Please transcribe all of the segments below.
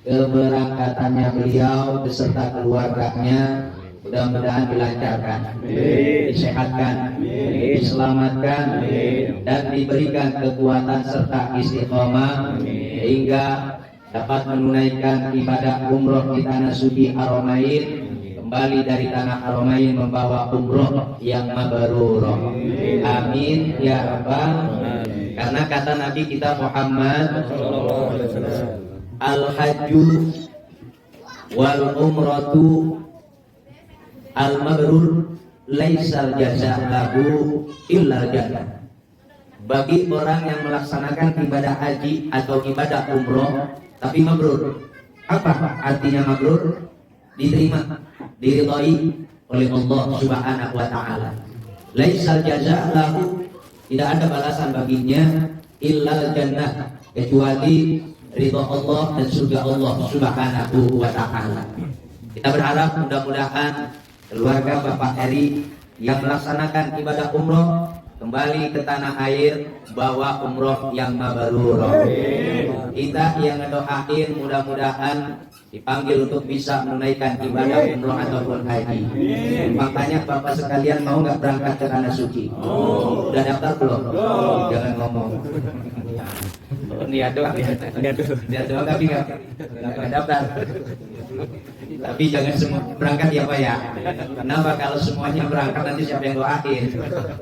keberangkatannya beliau beserta keluarganya mudah-mudahan dilancarkan, disehatkan, diselamatkan, dan diberikan kekuatan serta istiqomah hingga dapat menunaikan ibadah umroh di tanah suci Haramain, kembali dari tanah Haramain membawa umroh yang mabrurah. Amin ya rabbal. Karena kata Nabi kita Muhammad, al-hajju wal umratu al-mabrur laisal jaza lahu illa jannah. Bagi orang yang melaksanakan ibadah haji atau ibadah umroh tapi mabrur. Apa artinya mabrur? Diterima, diridhai oleh Allah Subhanahu wa taala. Laisal jaza lahu, tidak ada balasan baginya illa jannah, kecuali ridha Allah dan surga Allah Subhanahu wa taala. Kita berharap mudah-mudahan keluarga Bapak Eri yang melaksanakan ibadah umroh kembali ke tanah air bawa umroh yang mabrurah. Kita yang ngedoain mudah-mudahan dipanggil untuk bisa menunaikan ibadah umroh ataupun haji. Makanya Bapak sekalian mau nggak berangkat ke tanah suci? Udah daftar belum? Jangan ngomong. Niat doang, niat doang tapi nggak daftar. Tapi jangan semua berangkat ya Pak ya. Kenapa kalau semuanya berangkat nanti siapa yang doain?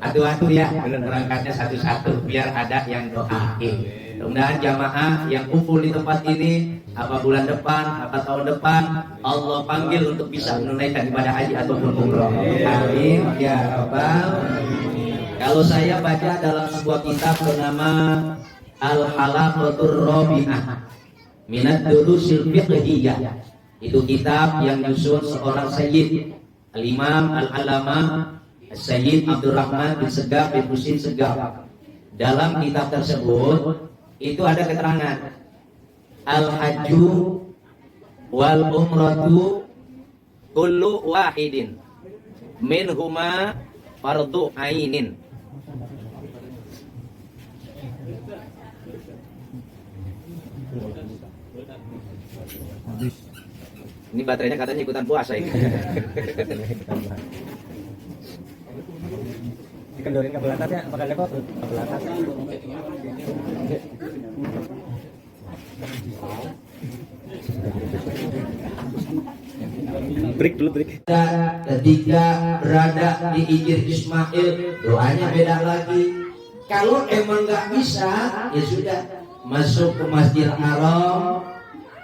Atu-atu ya, berangkatnya satu-satu biar ada yang doain. Mudah-mudahan jamaah yang kumpul di tempat ini apa bulan depan, apa tahun depan Allah panggil untuk bisa menunaikan ibadah haji ataupun umroh. Amin ya rabbal. Kalau saya baca dalam sebuah kitab bernama Al-Halaqatur Rabi'ah Minad Durusil Fiqhiyah. Itu kitab yang disusun seorang Sayyid Al-Imam Al-Alama Sayyid Abdurrahman bin Segaf bin Husin Segaf. Dalam kitab tersebut itu ada keterangan al-hajju wal umratu kullu wahidin minhuma fardu ainin. Ini baterainya katanya ikutan puasa ini. Dikendorin ke atasnya, pakai lekot ke atas. Break dulu, break. Ketika berada di Hijr Ismail, doanya beda lagi. Kalau emang nggak bisa, ya sudah masuk ke Masjidil Haram,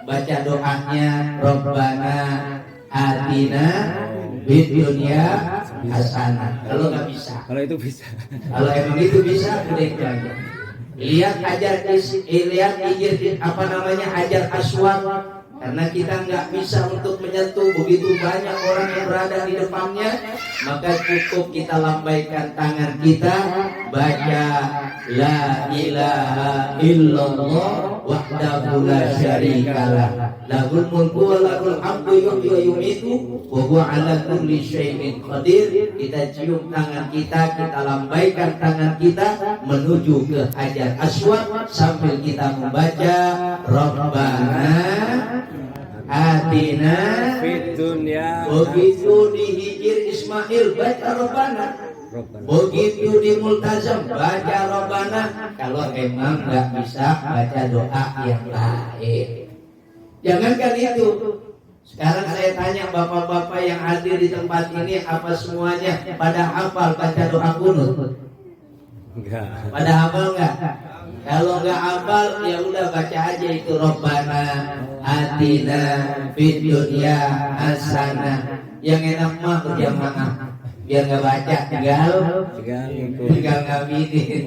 baca doanya Rabbana atina fid dunya hasanah. Kalau nggak bisa, Kalau itu bisa. kalau emang itu bisa, udah itu aja. Lihat lihat apa namanya Hajar Aswad, karena kita nggak bisa untuk menyentuh begitu banyak orang yang berada di depannya, maka cukup kita lambaikan tangan kita, baca la ilaha illallah wahdahu la syarikalah lahul mulku wa lahul hamdu yuhyi wa yumiitu wa huwa ala kulli syai'in qadir. Kita cium tangan kita, kita lambaikan tangan kita menuju ke Hajar Aswad sambil kita membaca Rabbana atina Fid dunya. begitu di Hijr Ismail baca Rabbana, begitu di Multazam baca Rabbana. Kalau emang nggak bisa baca doa yang lain, jangankan itu. Sekarang saya tanya bapak-bapak yang hadir di tempat ini, apa semuanya pada hafal baca doa kunut? Enggak. Pada hafal nggak? Kalau nggak hafal ya udah baca aja itu Rabbana atina fid dunya hasanah. Yang enak mah berjamaah, biar nggak baca tinggal ngaminin.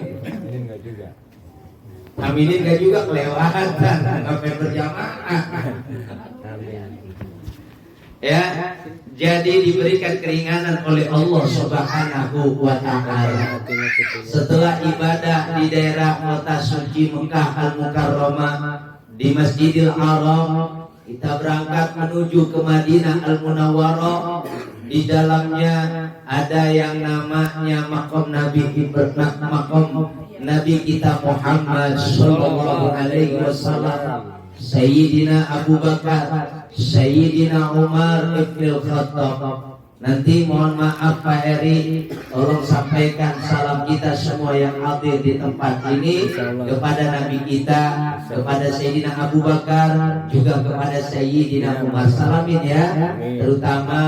Aminin nggak juga kelewatan, sampai berjamaah. Ya, jadi diberikan keringanan oleh Allah Subhanahu wa taala. Setelah ibadah di daerah kota suci Mekah Al-Mukarramah di Masjidil Haram, kita berangkat menuju ke Madinah Al-Munawwarah. Di dalamnya ada yang namanya makom Nabi makom Nabi kita Muhammad sallallahu alaihi wasallam. Sayyidina Abu Bakar, Sayyidina Umar ibn Khattab. Nanti mohon maaf Pak Heri, tolong sampaikan salam kita semua yang hadir di tempat ini kepada Nabi kita, kepada Sayyidina Abu Bakar, juga kepada Sayyidina Umar. Salamin ya, terutama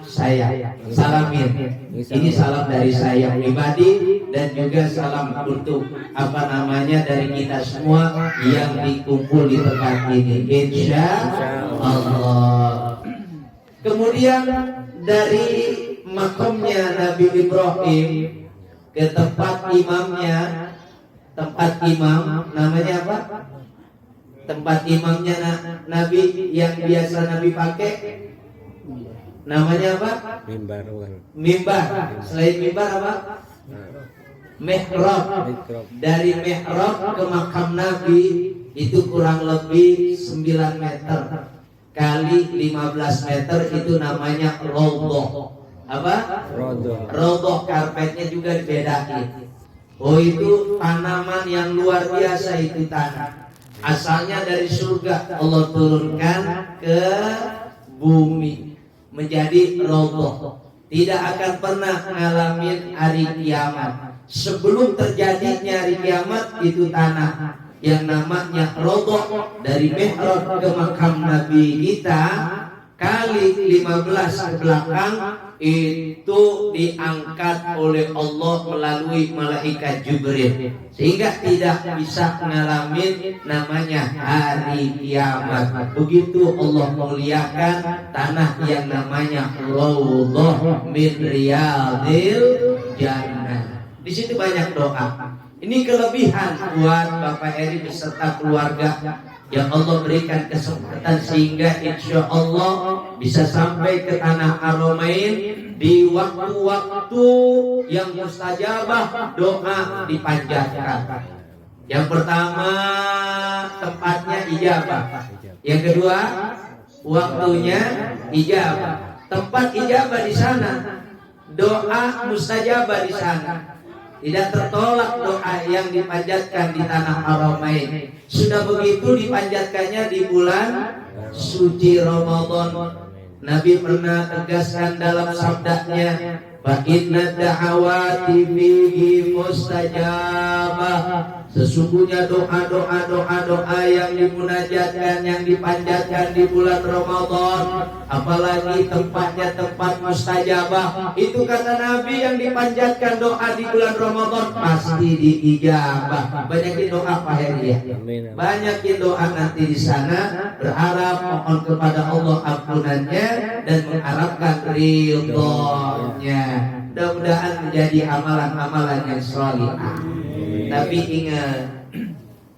saya. Salamin. Ini salam dari saya pribadi dan juga salam untuk dari kita semua yang dikumpul di tempat ini. Insya Allah. Kemudian dari makamnya Nabi Ibrahim ke tempat imamnya, tempat imam namanya apa? Tempat imamnya Nabi yang biasa Nabi pakai namanya apa? Mimbar. Mimbar. Selain mimbar apa? Mihrab. Dari mihrab ke makam Nabi itu kurang lebih 9 meter kali 15 meter, itu namanya rodoh. Apa? Rodoh, karpetnya juga dibedain. Oh, itu tanaman yang luar biasa, itu tanah. Asalnya dari surga, Allah turunkan ke bumi menjadi rodoh. Tidak akan pernah ngalamin hari kiamat. Sebelum terjadinya hari kiamat, itu tanah yang namanya rodoh dari mihrab ke makam Nabi kita kali 15 ke belakang itu diangkat oleh Allah melalui malaikat Jibril, sehingga tidak bisa ngalamin namanya hari kiamat. Begitu Allah muliakan tanah yang namanya rodoh min riyadil jannah. Di situ banyak doa. Ini kelebihan buat Bapak Eri beserta keluarga yang Allah berikan kesempatan sehingga insya Allah bisa sampai ke tanah Haramain di waktu-waktu yang mustajabah, doa dipanjatkan. Yang pertama, tempatnya ijabah. Yang kedua, waktunya ijabah. Tempat ijabah di sana, doa mustajabah di sana. Tidak tertolak doa yang dipanjatkan di tanah Haramain. Sudah begitu dipanjatkannya di bulan suci Ramadan. Nabi pernah tegaskan dalam sabdanya, fa inna da'awati fihi mustajabah. Sesungguhnya doa yang dimunajatkan, yang dipanjatkan di bulan Ramadan, apalagi tempatnya tempat mustajabah, itu kata Nabi yang dipanjatkan doa di bulan Ramadan pasti diijabah. Banyakin doa Pak Heri ya. Banyakin doa nanti di sana, berharap mohon kepada Allah ampunannya dan mengharapkan ridhonya. Mudah-mudahan menjadi amalan-amalan yang salihah. Tapi ingat,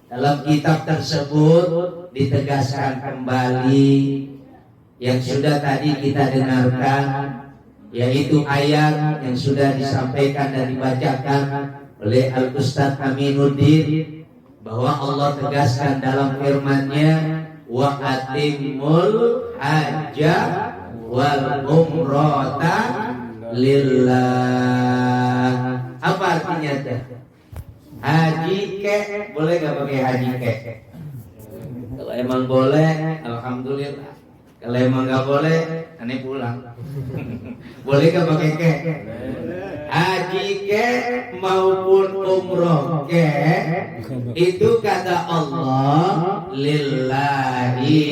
dalam kitab tersebut ditegaskan kembali yang sudah tadi kita dengarkan, yaitu ayat yang sudah disampaikan dan dibacakan oleh Al-Ustadz Aminuddin, bahwa Allah tegaskan dalam firman-Nya, wa atimul hajja wal umrata lillah. Apa artinya teh? Haji kek, boleh gak pakai haji kek? Kalau emang boleh, alhamdulillah. Kalau emang gak boleh, aneh pulang. Boleh gak pakai kek? Haji kek maupun umroh kek, itu kata Allah lillahi,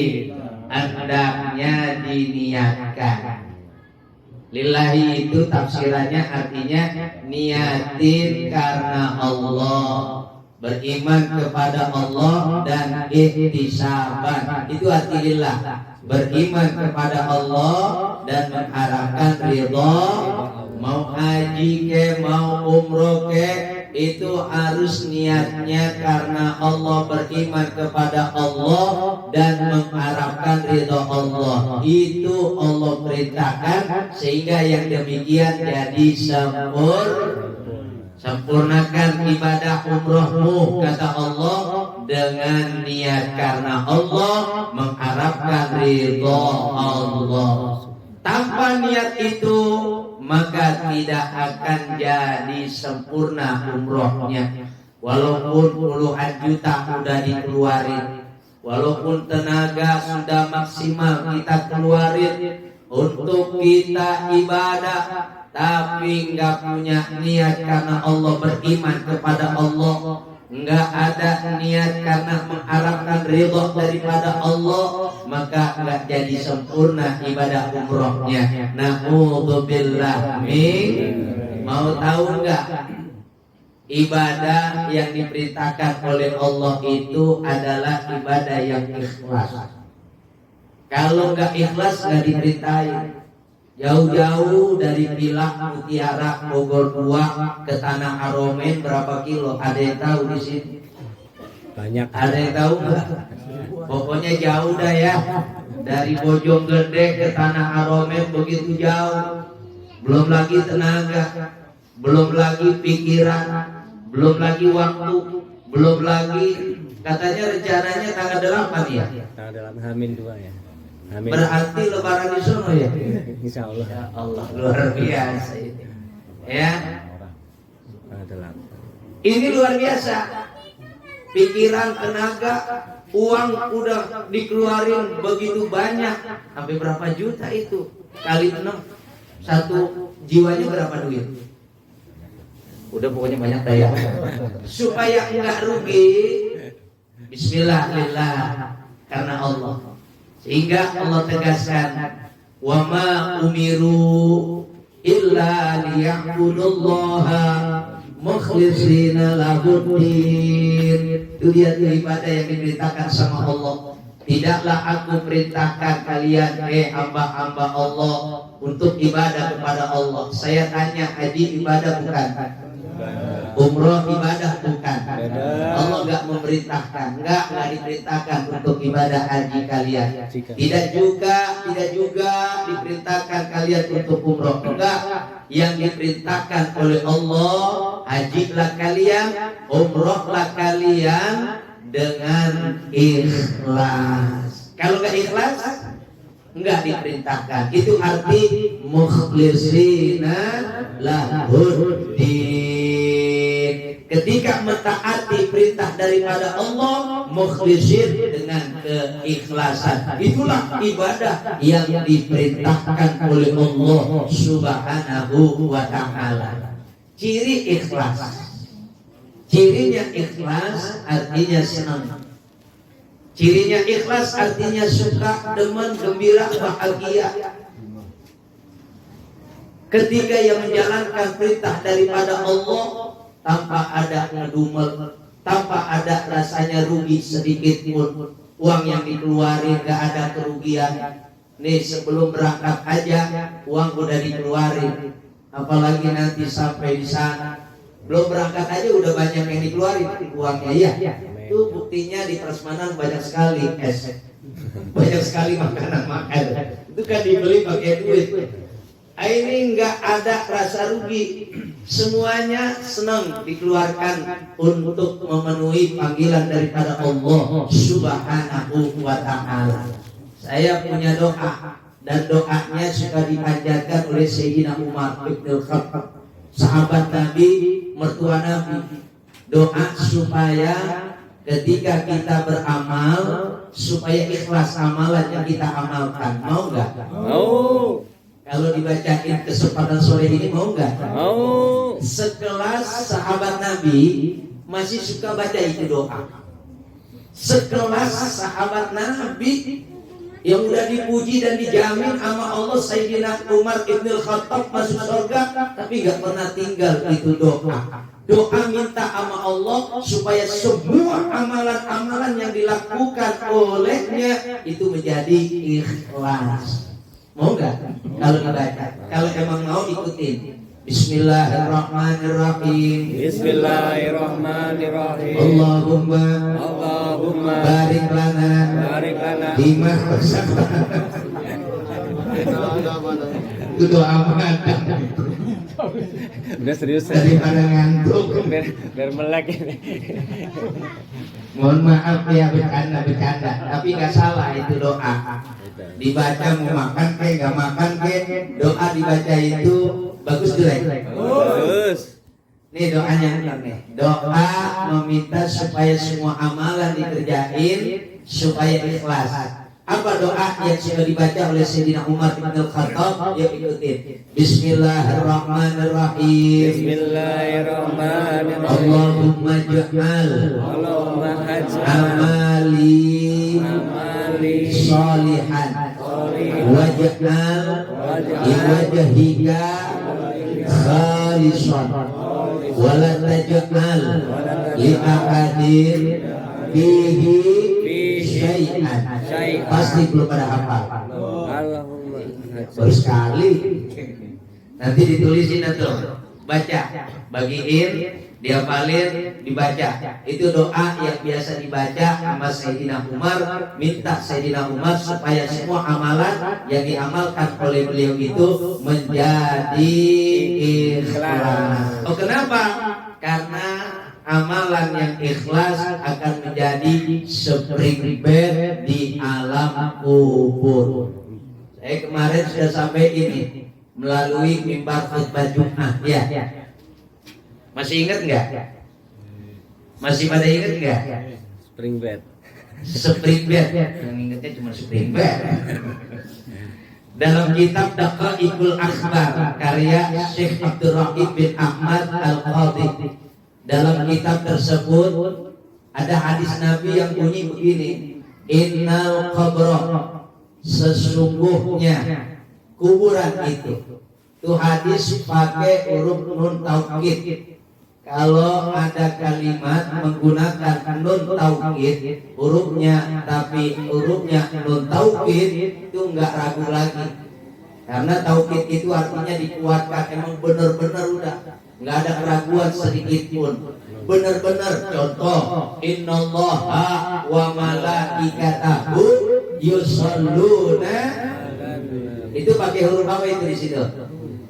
hendaknya diniatkan. Lillahi itu tafsirannya artinya niatin karena Allah, beriman kepada Allah dan ihtisaban. Itu arti lillah, beriman kepada Allah dan mengharapkan ridha. Mau haji ke mau umroh ke, itu harus niatnya karena Allah, beriman kepada Allah dan mengharapkan ridha Allah. Itu Allah perintahkan, sehingga yang demikian jadi sempurnakan ibadah umrohmu, kata Allah, dengan niat karena Allah, mengharapkan ridha Allah. Tanpa niat itu maka tidak akan jadi sempurna umrohnya. Walaupun puluhan juta udah dikeluarin, walaupun tenaga sudah maksimal kita keluarin untuk kita ibadah, tapi nggak punya niat karena Allah, beriman kepada Allah, nggak ada niat karena mengharapkan ridho daripada Allah, maka nggak jadi sempurna ibadah umrohnya. Na'udzubillah min. Mau tahu nggak? Ibadah yang diperintahkan oleh Allah itu adalah ibadah yang ikhlas. Kalau nggak ikhlas nggak diperintahin. Jauh-jauh dari Pilah, Mutiara, Bogor 2 ke Tanah Aromen berapa kilo? Ada yang tahu di sini? Banyak. Ada yang tahu nggak? Pokoknya jauh dah ya. Dari Bojonggede ke Tanah Aromen begitu jauh. Belum lagi tenaga, belum lagi pikiran, belum lagi waktu, belum lagi katanya rencananya tanggal 8 ya. Tanggal dalam Hamin 2 ya. Hamin. Berarti lebaran di sono ya. Insya Allah. Ya Allah, luar biasa ini. Ya. Tanggal 8. Ini luar biasa. Pikiran, tenaga, uang udah dikeluarin begitu banyak. Sampai berapa juta itu? Kali 6. Satu jiwanya berapa duit? Udah pokoknya banyak daya. Supaya enggak rugi, bismillahillah, karena Allah. Sehingga Allah tegaskan, wa ma umiru illa liya'budullaha mukhlishina lahuddin. Itu dia ibadah yang diperintahkan sama Allah. Tidaklah aku perintahkan kalian, hamba-hamba Allah, untuk ibadah kepada Allah. Saya tanya, haji ibadah bukan? Umroh ibadah bukan? Allah enggak memerintahkan, enggak diperintahkan untuk ibadah haji kalian. Tidak juga diperintahkan kalian untuk umroh. Enggak, yang diperintahkan oleh Allah, hajilah kalian, umrohlah kalian dengan ikhlas. Kalau enggak ikhlas, enggak diperintahkan. Itu arti mukhlishina lahuddin. Ketika mentaati perintah daripada Allah, mukhlishin dengan keikhlasan, itulah ibadah yang diperintahkan oleh Allah Subhanahu wa ta'ala. Ciri ikhlas, cirinya ikhlas artinya senang. Cirinya ikhlas artinya suka, demen, gembira, bahagia. Ketika yang menjalankan perintah daripada Allah tanpa ada ngedumel, tanpa ada rasanya rugi sedikit pun, uang yang dikeluarin gak ada kerugian. Nih sebelum berangkat aja uang udah dikeluarin, apalagi nanti sampai di sana. Belum berangkat aja udah banyak yang dikeluarin uangnya ya. Itu buktinya di Prasmanan banyak sekali es, banyak sekali makanan. Itu kan dibeli pakai duit. Ini nggak ada rasa rugi, semuanya senang dikeluarkan untuk memenuhi panggilan daripada Allah Subhanahu wa ta'ala. Saya punya doa, dan doanya suka dipanjatkan oleh Sayyidina Umar bin Khattab, sahabat Nabi, mertua Nabi. Doa supaya ketika kita beramal, supaya ikhlas amalan yang kita amalkan. Mau nggak? Mau. Kalau dibacain kesempatan sore ini mau nggak? Mau. Sekelas sahabat Nabi masih suka baca itu doa. Sekelas sahabat Nabi yang udah dipuji dan dijamin sama Allah, Sayyidina Umar ibn Khattab masuk surga, tapi nggak pernah tinggal itu doa. Doa minta sama Allah supaya semua amalan-amalan yang dilakukan olehnya itu menjadi ikhlas. Mau nggak? Kalau dibaca, kalau emang mau ikutin. Bismillahirrahmanirrahim. Bismillahirrahmanirrahim. Allahumma barik lana bima itu doa banget. Udah serius Daripada ngantuk. biar melek ini. Mohon maaf ya, bercanda, tapi nggak salah itu doa. Dibaca mau makan kayak nggak makan kayak, doa dibaca itu bagus jelek. Bagus. Nih doanya nih. Doa meminta supaya semua amalan dikerjain supaya ikhlas. Apa doa yang sudah dibaca oleh Sayyidina Umar bin Al-Khattab? Yuk ikutin. Bismillahirrahmanirrahim. Bismillahirrahmanirrahim. Allahumma ja'al Allahumma amali salihan waj'al liwajhika khalisan wa la taj'al li ahadin fihi syai'an. Pasti belum pada hafal. Allahumma Baru sekali. Nanti ditulisin atau baca, bagiin, dihafalin, dibaca. Itu doa yang biasa dibaca sama Sayyidina Umar, minta Sayyidina Umar supaya semua amalan yang diamalkan oleh beliau itu menjadi ikhlas. Oh, kenapa? Karena amalan yang ikhlas akan menjadi spring bed di alam kubur. Saya kemarin sudah sampai ini melalui mimbar khutbah Jumat, ya. Masih ingat nggak? Masih pada ingat nggak? Spring bed. Spring bed. Yang ingatnya cuma spring bed. Dalam kitab Daqaiqul Akhbar karya Syekh Abdurrahim bin Ahmad Al-Qadhi, dalam kitab tersebut ada hadis Nabi yang bunyi begini, innal qabra, sesungguhnya kuburan itu. Itu hadis pakai huruf nun taukid. Kalau ada kalimat menggunakan nun taukid hurufnya, tapi hurufnya nun taukid, itu enggak ragu lagi. Karena taukid itu artinya dikuatkan, emang benar-benar udah nggak ada keraguan sedikit pun, benar-benar. Contoh, innallaha wa malaikatahu yusholluna, itu pakai huruf apa itu di situ?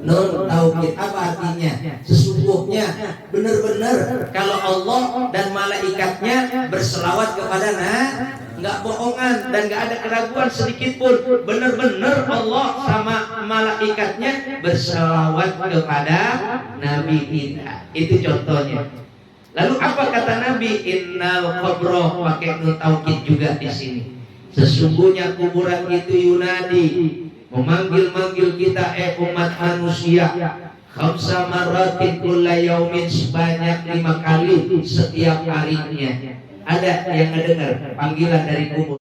Nun taukid. Apa artinya? Sesungguhnya, benar-benar kalau Allah dan malaikatnya berselawat kepada nggak bohongan dan nggak ada keraguan sedikit pun, benar-benar Allah sama malaikatnya berselawat kepada Nabi kita. Itu contohnya. Lalu apa kata Nabi? Innal qabra, pakai nun taukid juga di sini. Sesungguhnya kuburan itu yunadi, memanggil-manggil kita umat manusia, khamsa maratin kulla yaumin, sebanyak 5 kali setiap harinya. Ada yang mendengar panggilan dari kubur?